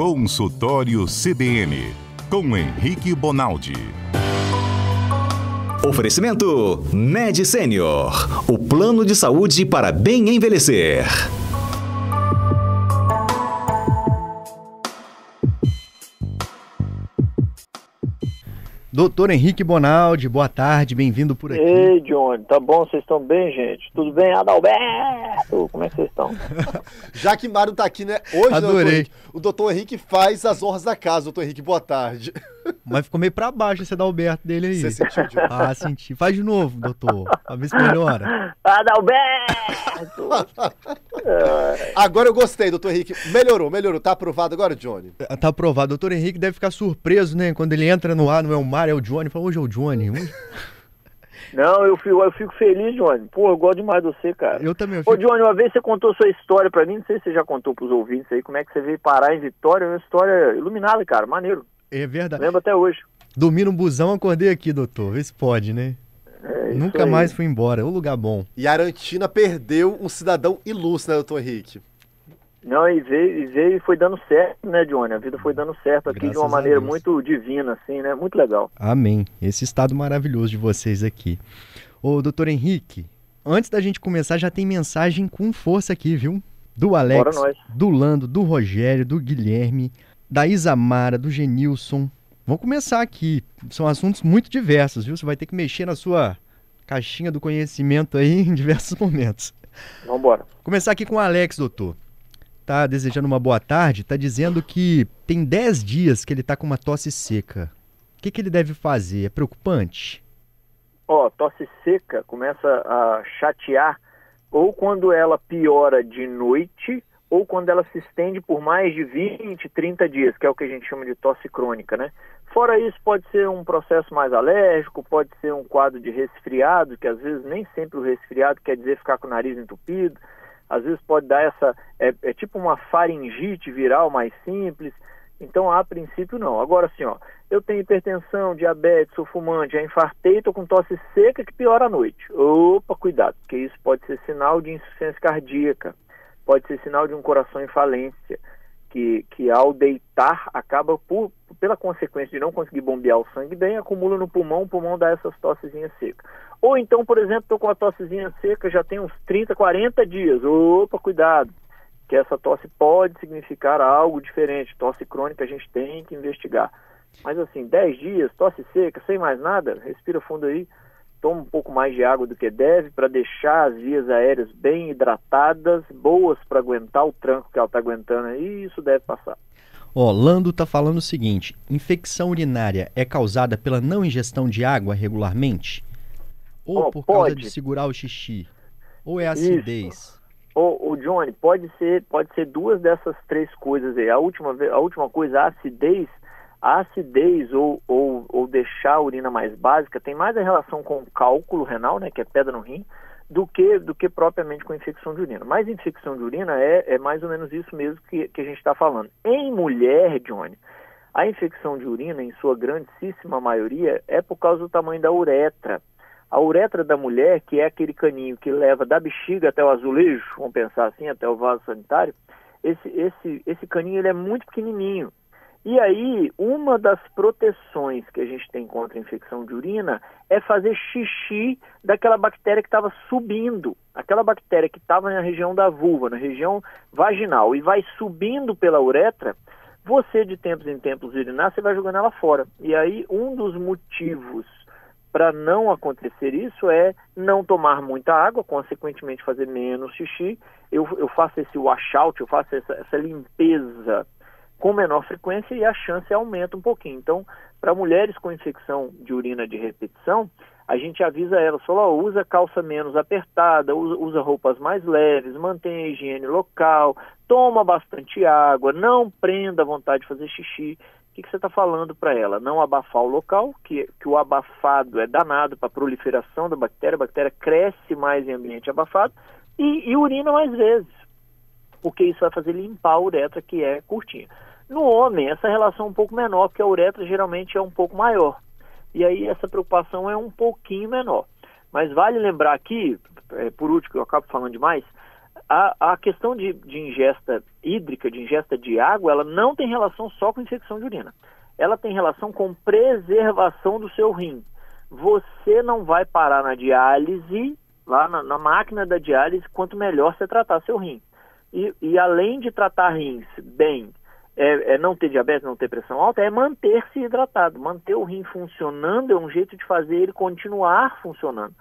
Consultório CBN, com Henrique Bonaldi. Oferecimento Med Senior, o plano de saúde para bem envelhecer. Doutor Henrique Bonaldi, boa tarde, bem-vindo por aqui. Ei, Johnny, tá bom? Vocês estão bem, gente? Tudo bem, Adalberto? Como é que vocês estão? Já que Mário tá aqui, né? Hoje, adorei. O doutor Henrique faz as honras da casa. Doutor Henrique, boa tarde. Mas ficou meio pra baixo esse Adalberto dele aí. Você sentiu, Johnny? Ah, senti. Faz de novo, doutor, pra ver se melhora. Adalberto! Agora eu gostei, doutor Henrique. Melhorou. Tá aprovado agora, Johnny? Tá aprovado. Doutor Henrique deve ficar surpreso, né? Quando ele entra no ar, não é o Mário, é o Johnny. Fala, hoje é o Johnny. Não, eu fico feliz, Johnny. Pô, eu gosto demais de você, cara. Eu também. Ô, Johnny, uma vez você contou sua história pra mim, não sei se você já contou pros ouvintes aí, como é que você veio parar em Vitória. É uma história iluminada, cara, maneiro. É verdade. Lembro até hoje. Dormi no busão, acordei aqui, doutor. Vê se pode, né? Nunca mais fui embora. É um lugar bom. E a Arantina perdeu um cidadão ilustre, né, doutor Henrique? Não, e veio e foi dando certo, né, Johnny? A vida foi dando certo aqui de uma maneira muito divina, assim, né? Muito legal. Amém. Esse estado maravilhoso de vocês aqui. Ô, doutor Henrique, antes da gente começar, já tem mensagem com força aqui, viu? Do Alex, do Lando, do Rogério, do Guilherme, da Isamara, do Genilson. Vamos começar aqui. São assuntos muito diversos, viu? Você vai ter que mexer na sua caixinha do conhecimento aí em diversos momentos. Vamos embora. Começar aqui com o Alex, doutor. Tá desejando uma boa tarde, tá dizendo que tem 10 dias que ele tá com uma tosse seca. O que ele deve fazer? É preocupante? Tosse seca começa a chatear ou quando ela piora de noite ou quando ela se estende por mais de 20, 30 dias, que é o que a gente chama de tosse crônica, né? Fora isso, pode ser um processo mais alérgico, pode ser um quadro de resfriado, que às vezes nem sempre o resfriado quer dizer ficar com o nariz entupido. Às vezes pode dar é tipo uma faringite viral mais simples. Então, a princípio, não. Agora, assim, eu tenho hipertensão, diabetes, sou fumante, já infartei, estou com tosse seca que piora à noite. Opa, cuidado, porque isso pode ser sinal de insuficiência cardíaca, pode ser sinal de um coração em falência, que ao deitar acaba, pela consequência de não conseguir bombear o sangue bem, acumula no pulmão, o pulmão dá essas tossezinhas secas. Ou então, por exemplo, estou com a tossezinha seca já tem uns 30, 40 dias. Opa, cuidado, que essa tosse pode significar algo diferente. Tosse crônica a gente tem que investigar. Mas assim, 10 dias, tosse seca, sem mais nada, respira fundo aí, toma um pouco mais de água do que deve para deixar as vias aéreas bem hidratadas, boas para aguentar o tranco que ela está aguentando aí, e isso deve passar. Lando tá falando o seguinte, infecção urinária é causada pela não ingestão de água regularmente? Ou por causa de segurar o xixi? Ou é acidez? O Johnny, pode ser duas dessas três coisas aí. A última coisa, a acidez ou deixar a urina mais básica tem mais a relação com o cálculo renal, né, que é pedra no rim, do que propriamente com infecção de urina. Mas infecção de urina é mais ou menos isso mesmo que a gente está falando. Em mulher, Johnny, a infecção de urina, em sua grandíssima maioria, é por causa do tamanho da uretra. A uretra da mulher, que é aquele caninho que leva da bexiga até o azulejo, vamos pensar assim, até o vaso sanitário, esse caninho ele é muito pequenininho. E aí, uma das proteções que a gente tem contra a infecção de urina é fazer xixi daquela bactéria que estava subindo. Aquela bactéria que estava na região da vulva, na região vaginal, e vai subindo pela uretra, você de tempos em tempos urinar, você vai jogando ela fora. E aí, um dos motivos para não acontecer isso é não tomar muita água, consequentemente fazer menos xixi. Eu faço esse washout, eu faço essa limpeza com menor frequência e a chance aumenta um pouquinho. Então, para mulheres com infecção de urina de repetição, a gente avisa elas, usa calça menos apertada, usa roupas mais leves, mantenha a higiene local, toma bastante água, não prenda a vontade de fazer xixi. O que você está falando para ela? Não abafar o local, que o abafado é danado para a proliferação da bactéria, a bactéria cresce mais em ambiente abafado e urina mais vezes, porque isso vai fazer limpar a uretra, que é curtinha. No homem, essa relação é um pouco menor, porque a uretra geralmente é um pouco maior. E aí essa preocupação é um pouquinho menor. Mas vale lembrar aqui, por último, que eu acabo falando demais, a questão de ingesta hídrica, de ingesta de água, ela não tem relação só com infecção de urina. Ela tem relação com preservação do seu rim. Você não vai parar na diálise, lá na máquina da diálise, quanto melhor você tratar seu rim. E além de tratar rins bem, não ter diabetes, não ter pressão alta, é manter-se hidratado. Manter o rim funcionando é um jeito de fazer ele continuar funcionando.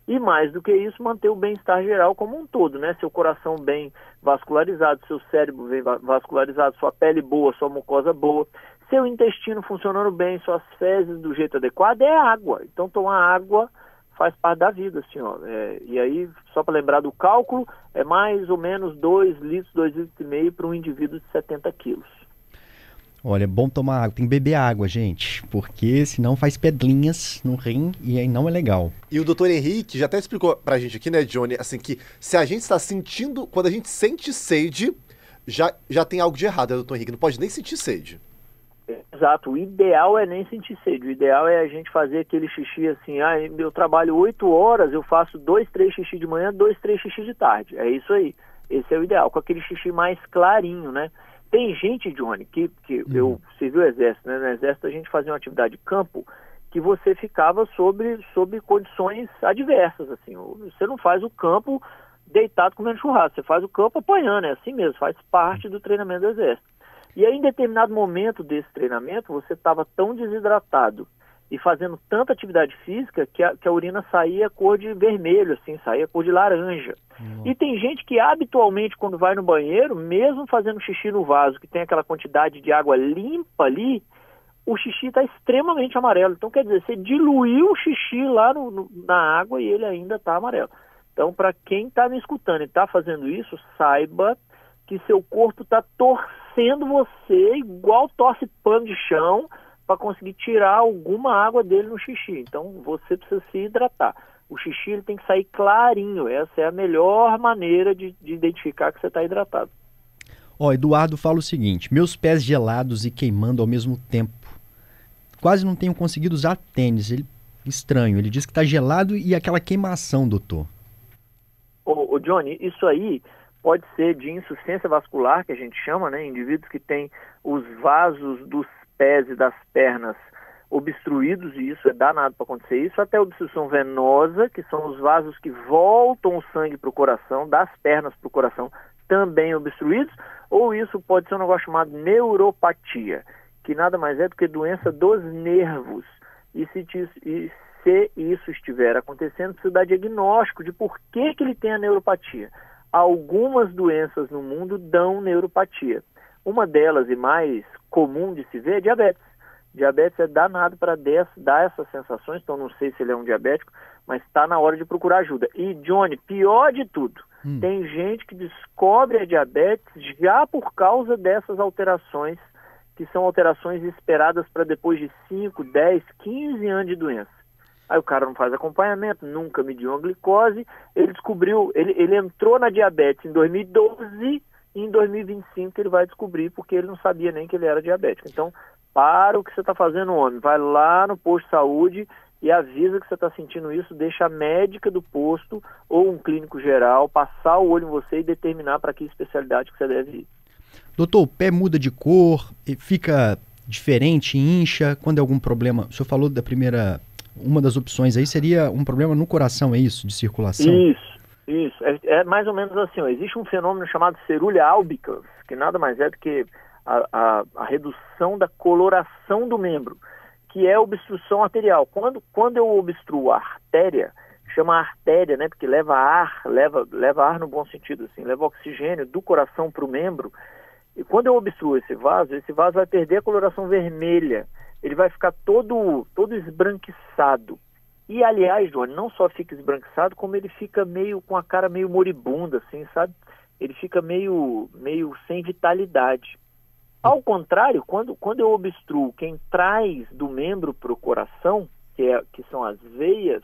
E mais do que isso, manter o bem-estar geral como um todo, né? Seu coração bem vascularizado, seu cérebro bem vascularizado, sua pele boa, sua mucosa boa, seu intestino funcionando bem, suas fezes do jeito adequado, é água. Então tomar água faz parte da vida, senhor. E aí, só para lembrar do cálculo, é mais ou menos 2 litros, 2,5 litros para um indivíduo de 70 quilos. Olha, é bom tomar água, tem que beber água, gente, porque senão faz pedrinhas no rim e aí não é legal. E o doutor Henrique já até explicou pra gente aqui, né, Johnny, assim, que se a gente está sentindo, quando a gente sente sede, já tem algo de errado, né, doutor Henrique? Não pode nem sentir sede. Exato, o ideal é nem sentir sede, o ideal é a gente fazer aquele xixi assim, eu trabalho 8 horas, eu faço 2, 3 xixi de manhã, 2, 3 xixi de tarde, é isso aí, esse é o ideal, com aquele xixi mais clarinho, né? Tem gente, Johnny, que eu servi o exército, né? No exército a gente fazia uma atividade de campo que você ficava sob condições adversas, assim. Você não faz o campo deitado comendo churrasco, você faz o campo apanhando, é assim mesmo, faz parte do treinamento do exército. E aí, em determinado momento desse treinamento, você estava tão desidratado e fazendo tanta atividade física que a urina saía cor de vermelho, assim, saía cor de laranja. E tem gente que habitualmente, quando vai no banheiro, mesmo fazendo xixi no vaso, que tem aquela quantidade de água limpa ali, o xixi está extremamente amarelo. Então, quer dizer, você diluiu o xixi lá na água e ele ainda está amarelo. Então, para quem está me escutando e está fazendo isso, saiba que seu corpo está torcendo você igual torce pano de chão para conseguir tirar alguma água dele no xixi. Então, você precisa se hidratar. O xixi ele tem que sair clarinho. Essa é a melhor maneira de identificar que você está hidratado. Eduardo fala o seguinte: meus pés gelados e queimando ao mesmo tempo. Quase não tenho conseguido usar tênis. Estranho. Ele diz que está gelado e aquela queimação, doutor. Ô Johnny, isso aí pode ser de insuficiência vascular, que a gente chama, né? Indivíduos que têm os vasos dos pés e das pernas obstruídos, e isso é danado para acontecer isso, até obstrução venosa, que são os vasos que voltam o sangue para o coração, das pernas para o coração, também obstruídos, ou isso pode ser um negócio chamado neuropatia, que nada mais é do que doença dos nervos. E se isso estiver acontecendo, precisa dar diagnóstico de por que ele tem a neuropatia. Algumas doenças no mundo dão neuropatia. Uma delas, e mais comum de se ver, é diabetes. Diabetes é danado para dar essas sensações, então não sei se ele é um diabético, mas está na hora de procurar ajuda. E, Johnny, pior de tudo, tem gente que descobre a diabetes já por causa dessas alterações, que são alterações esperadas para depois de 5, 10, 15 anos de doença. Aí o cara não faz acompanhamento, nunca mediu a glicose, ele descobriu, ele entrou na diabetes em 2012 e em 2025 ele vai descobrir porque ele não sabia nem que ele era diabético. Então, para o que você está fazendo, homem, vai lá no posto de saúde e avisa que você está sentindo isso, deixa a médica do posto ou um clínico geral passar o olho em você e determinar para que especialidade que você deve ir. Doutor, o pé muda de cor, fica diferente, incha, quando é algum problema? O senhor falou da primeira, uma das opções aí seria um problema no coração, é isso, de circulação? Isso. É mais ou menos assim, existe um fenômeno chamado cerulea albicans, que nada mais é do que a redução da coloração do membro, que é obstrução arterial. Quando eu obstruo a artéria, chama artéria, né, porque leva ar no bom sentido, assim, leva oxigênio do coração para o membro, e quando eu obstruo esse vaso vai perder a coloração vermelha, ele vai ficar todo esbranquiçado. E, aliás, Johnny, não só fica esbranquiçado, como ele fica meio com a cara meio moribunda, assim, sabe? Ele fica meio sem vitalidade. Ao contrário, quando eu obstruo quem traz do membro para o coração, que são as veias,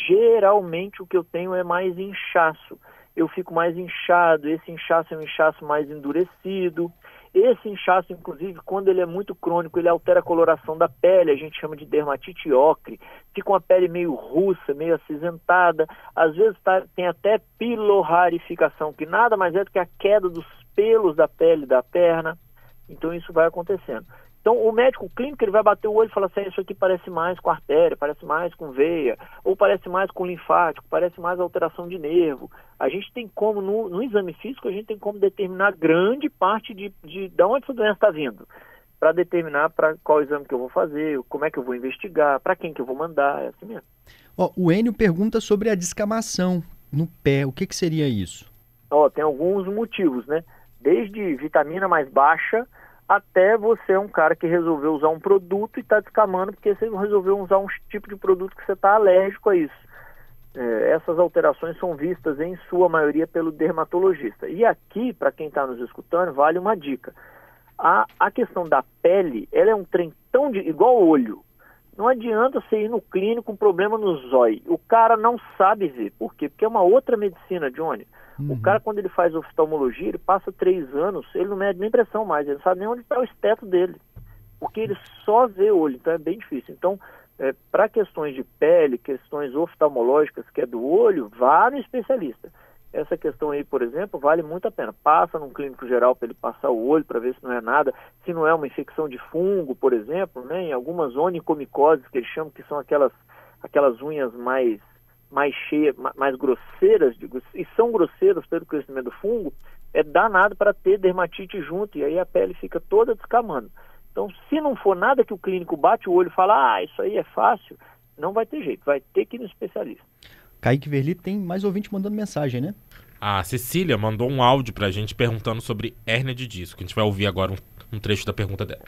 geralmente o que eu tenho é mais inchaço. Eu fico mais inchado, esse inchaço é um inchaço mais endurecido, Esse inchaço, inclusive, quando ele é muito crônico, ele altera a coloração da pele, a gente chama de dermatite ocre, fica uma pele meio russa, meio acinzentada, às vezes tem até pilorarificação, que nada mais é do que a queda dos pelos da pele da perna, então isso vai acontecendo. Então, o médico clínico ele vai bater o olho e falar assim, isso aqui parece mais com artéria, parece mais com veia, ou parece mais com linfático, parece mais alteração de nervo. A gente tem como, no exame físico, a gente tem como determinar grande parte de onde essa doença está vindo, para determinar para qual exame que eu vou fazer, como é que eu vou investigar, para quem que eu vou mandar, é assim mesmo. O Enio pergunta sobre a descamação no pé, o que seria isso? Tem alguns motivos, né? Desde vitamina mais baixa, até você é um cara que resolveu usar um produto e está descamando porque você resolveu usar um tipo de produto que você está alérgico a isso. Essas alterações são vistas em sua maioria pelo dermatologista. E aqui, para quem está nos escutando, vale uma dica. A questão da pele, ela é um trem tão igual ao olho. Não adianta você ir no clínico com problema no zóio. O cara não sabe ver. Por quê? Porque é uma outra medicina, Johnny. O cara, quando ele faz oftalmologia, ele passa 3 anos, ele não mede nem pressão mais, ele não sabe nem onde está o esteto dele, porque ele só vê olho, então é bem difícil. Então, para questões de pele, questões oftalmológicas, que é do olho, vá no especialista. Essa questão aí, por exemplo, vale muito a pena. Passa num clínico geral para ele passar o olho, para ver se não é nada, se não é uma infecção de fungo, por exemplo, né, em algumas onicomicoses, que eles chamam, que são aquelas unhas mais cheias, mais grosseiras, e são grosseiras pelo crescimento do fungo, é danado para ter dermatite junto, e aí a pele fica toda descamando. Então, se não for nada que o clínico bate o olho e fala, isso aí é fácil, não vai ter jeito, vai ter que ir no especialista. Kaique Verli, tem mais ouvinte mandando mensagem, né? A Cecília mandou um áudio pra gente perguntando sobre hérnia de disco. A gente vai ouvir agora um trecho da pergunta dela.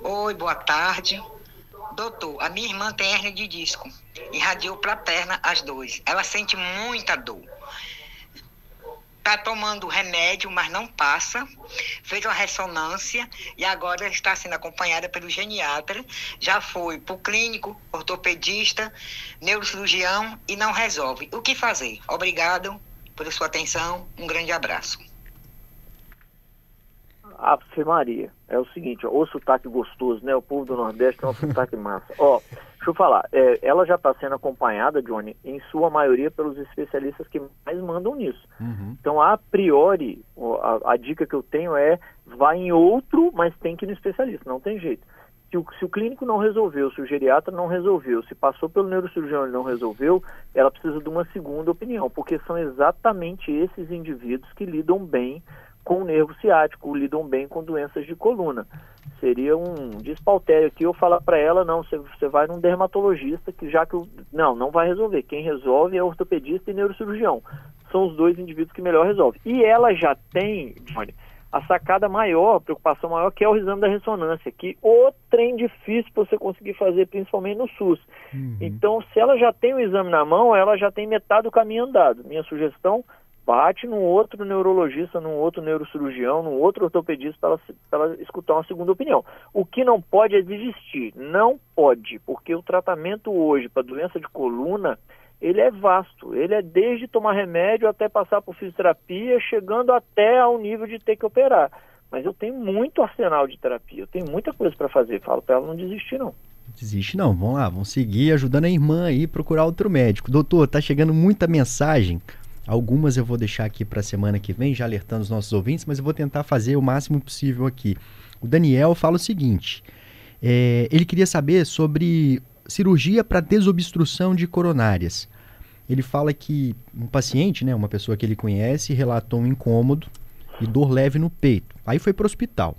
Oi, boa tarde. Doutor, a minha irmã tem hérnia de disco. Irradiou para a perna as 2. Ela sente muita dor. Está tomando remédio, mas não passa. Fez uma ressonância e agora está sendo acompanhada pelo geriatra. Já foi para o clínico, ortopedista, neurocirurgião e não resolve. O que fazer? Obrigado por sua atenção. Um grande abraço. Ave Maria, é o seguinte, o sotaque gostoso, né? O povo do Nordeste tem um sotaque massa. Deixa eu falar, ela já está sendo acompanhada, Johnny, em sua maioria pelos especialistas que mais mandam nisso. Então, a priori, a dica que eu tenho é, vá em outro, mas tem que ir no especialista, não tem jeito. Se o clínico não resolveu, se o geriatra não resolveu, se passou pelo neurocirurgião e não resolveu, ela precisa de uma segunda opinião, porque são exatamente esses indivíduos que lidam bem com o nervo ciático, lidam bem com doenças de coluna. Seria um despautério aqui eu falar para ela, não, você vai num dermatologista, que não vai resolver. Quem resolve é o ortopedista e neurocirurgião. São os 2 indivíduos que melhor resolvem. E ela já tem, Johnny, a sacada maior, a preocupação maior, que é o exame da ressonância, que o trem difícil para você conseguir fazer, principalmente no SUS. Então, se ela já tem o exame na mão, ela já tem metade do caminho andado. Minha sugestão, bate num outro neurologista, num outro neurocirurgião, num outro ortopedista para ela escutar uma segunda opinião. O que não pode é desistir. Não pode, porque o tratamento hoje para doença de coluna, ele é vasto. Ele é desde tomar remédio até passar por fisioterapia, chegando até ao nível de ter que operar. Mas eu tenho muito arsenal de terapia, eu tenho muita coisa para fazer. Falo para ela não desistir, não. Desiste não, vamos lá, vamos seguir ajudando a irmã aí a procurar outro médico. Doutor, tá chegando muita mensagem. Algumas eu vou deixar aqui para a semana que vem, já alertando os nossos ouvintes, mas eu vou tentar fazer o máximo possível aqui. O Daniel fala o seguinte, ele queria saber sobre cirurgia para desobstrução de coronárias. Ele fala que um paciente, né, uma pessoa que ele conhece, relatou um incômodo e dor leve no peito. Aí foi para o hospital.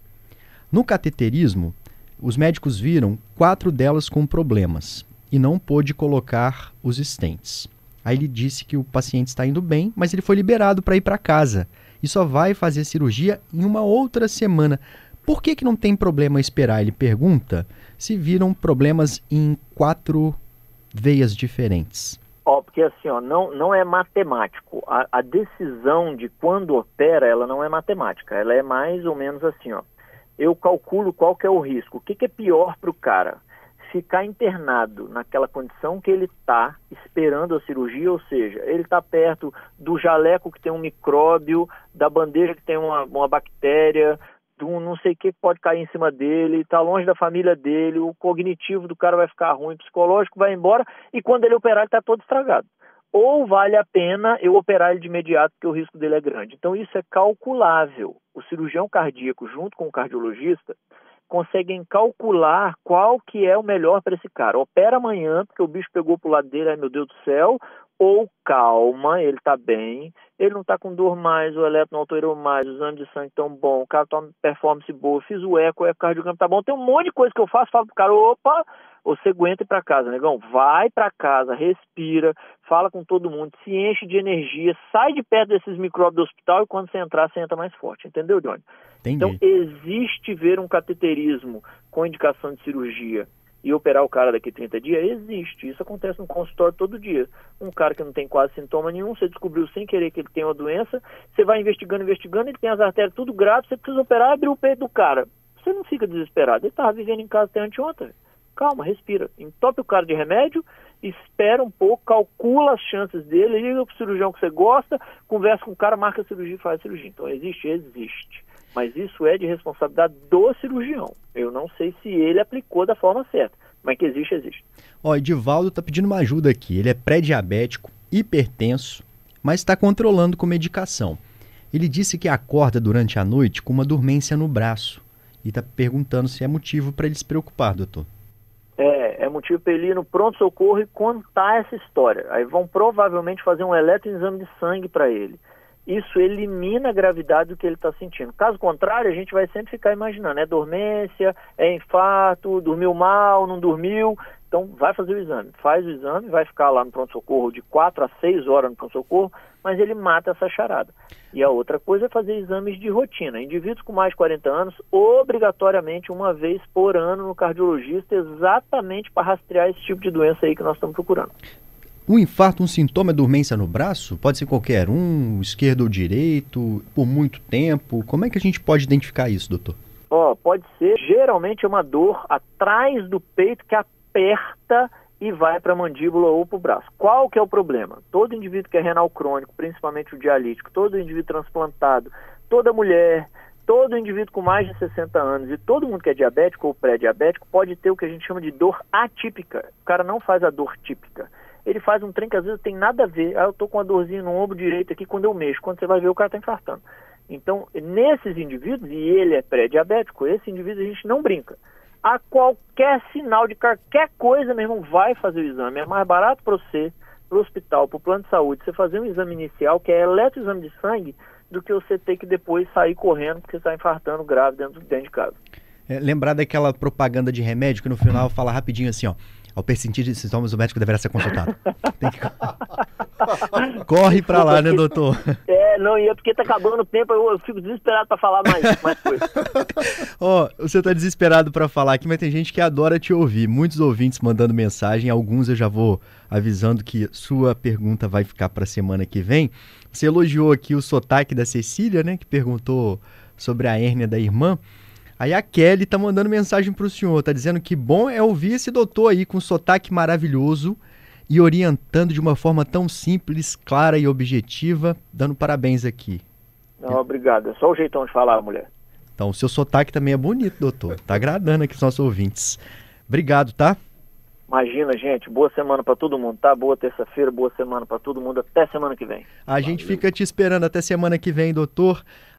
No cateterismo, os médicos viram 4 delas com problemas e não pôde colocar os stents. Aí ele disse que o paciente está indo bem, mas ele foi liberado para ir para casa e só vai fazer cirurgia em uma outra semana. Por que não tem problema esperar? Ele pergunta se viram problemas em 4 veias diferentes. Porque assim, não é matemático. A decisão de quando opera, ela não é matemática. Ela é mais ou menos assim, eu calculo qual que é o risco. O que é pior para o cara? ficar internado naquela condição que ele está esperando a cirurgia, ou seja, ele está perto do jaleco que tem um micróbio, da bandeja que tem uma bactéria, do não sei o que pode cair em cima dele, está longe da família dele, o cognitivo do cara vai ficar ruim, o psicológico vai embora, e quando ele operar ele está todo estragado. Ou vale a pena eu operar ele de imediato, porque o risco dele é grande. Então isso é calculável. O cirurgião cardíaco, junto com o cardiologista, conseguem calcular qual que é o melhor para esse cara. Opera amanhã, porque o bicho pegou pro lado dele, ai meu Deus do céu, ou calma, ele está bem, ele não está com dor mais, o eletro não alterou mais, o exame de sangue tão bom, o cara toma performance boa, fiz o ecocardiograma tá bom, tem um monte de coisa que eu faço, falo pro cara, opa, você aguenta ir para casa, negão, vai para casa, respira, fala com todo mundo, se enche de energia, sai de perto desses micróbios do hospital e quando você entrar, você entra mais forte, entendeu, Johnny? Entendi. Então, existe ver um cateterismo com indicação de cirurgia e operar o cara daqui a 30 dias? Existe. Isso acontece no consultório todo dia. Um cara que não tem quase sintoma nenhum, você descobriu sem querer que ele tem uma doença, você vai investigando, ele tem as artérias tudo grave, você precisa operar, abrir o peito do cara. Você não fica desesperado. Ele estava vivendo em casa até anteontem. Calma, respira. Entope o cara de remédio, espera um pouco, calcula as chances dele, liga pro cirurgião que você gosta, conversa com o cara, marca a cirurgia e faz a cirurgia. Então, existe. Mas isso é de responsabilidade do cirurgião. Eu não sei se ele aplicou da forma certa, mas que existe. Ó, Edivaldo tá pedindo uma ajuda aqui. Ele é pré-diabético, hipertenso, mas está controlando com medicação. Ele disse que acorda durante a noite com uma dormência no braço e está perguntando se é motivo para ele se preocupar, doutor. É motivo para ele ir no pronto-socorro e contar essa história. Aí vão provavelmente fazer um eletroexame de sangue para ele. Isso elimina a gravidade do que ele está sentindo. Caso contrário, a gente vai sempre ficar imaginando, é dormência, é infarto, dormiu mal, não dormiu. Então, vai fazer o exame. Faz o exame, vai ficar lá no pronto-socorro de 4 a 6 horas no pronto-socorro, mas ele mata essa charada. E a outra coisa é fazer exames de rotina. Indivíduos com mais de 40 anos, obrigatoriamente, uma vez por ano no cardiologista, exatamente para rastrear esse tipo de doença aí que nós estamos procurando. Um infarto, um sintoma é dormência no braço? Pode ser qualquer um, esquerdo ou direito, por muito tempo? Como é que a gente pode identificar isso, doutor? Pode ser, geralmente é uma dor atrás do peito que aperta e vai para a mandíbula ou para o braço. Qual que é o problema? Todo indivíduo que é renal crônico, principalmente o dialítico, todo indivíduo transplantado, toda mulher, todo indivíduo com mais de 60 anos e todo mundo que é diabético ou pré-diabético pode ter o que a gente chama de dor atípica. O cara não faz a dor típica. Ele faz um trem que às vezes tem nada a ver. Eu tô com uma dorzinha no ombro direito aqui quando eu mexo. Quando você vai ver, o cara tá infartando. Então, nesses indivíduos, e ele é pré-diabético, esse indivíduo a gente não brinca. A qualquer sinal de qualquer coisa, meu irmão, vai fazer o exame. É mais barato para você, para o hospital, para o plano de saúde, você fazer um exame inicial, que é eletroexame de sangue, do que você ter que depois sair correndo porque você está infartando grave dentro de casa. Lembrar daquela propaganda de remédio que no final fala rapidinho assim, ó. Ao persistir de sintomas, o médico deverá ser consultado. Corre pra lá, né, doutor? Não, e é porque tá acabando o tempo, eu fico desesperado pra falar mais coisa. Você tá desesperado pra falar aqui, mas tem gente que adora te ouvir. Muitos ouvintes mandando mensagem, alguns eu já vou avisando que sua pergunta vai ficar pra semana que vem. Você elogiou aqui o sotaque da Cecília, né, que perguntou sobre a hérnia da irmã. Aí a Kelly tá mandando mensagem pro senhor, tá dizendo que bom é ouvir esse doutor aí com sotaque maravilhoso e orientando de uma forma tão simples, clara e objetiva, dando parabéns aqui. Não, obrigado, é só o jeitão de falar, mulher. Então, o seu sotaque também é bonito, doutor, tá agradando aqui os nossos ouvintes. Obrigado, tá? Imagina, gente, boa semana pra todo mundo, tá? Boa terça-feira, boa semana pra todo mundo, até semana que vem. A gente fica te esperando até semana que vem, doutor.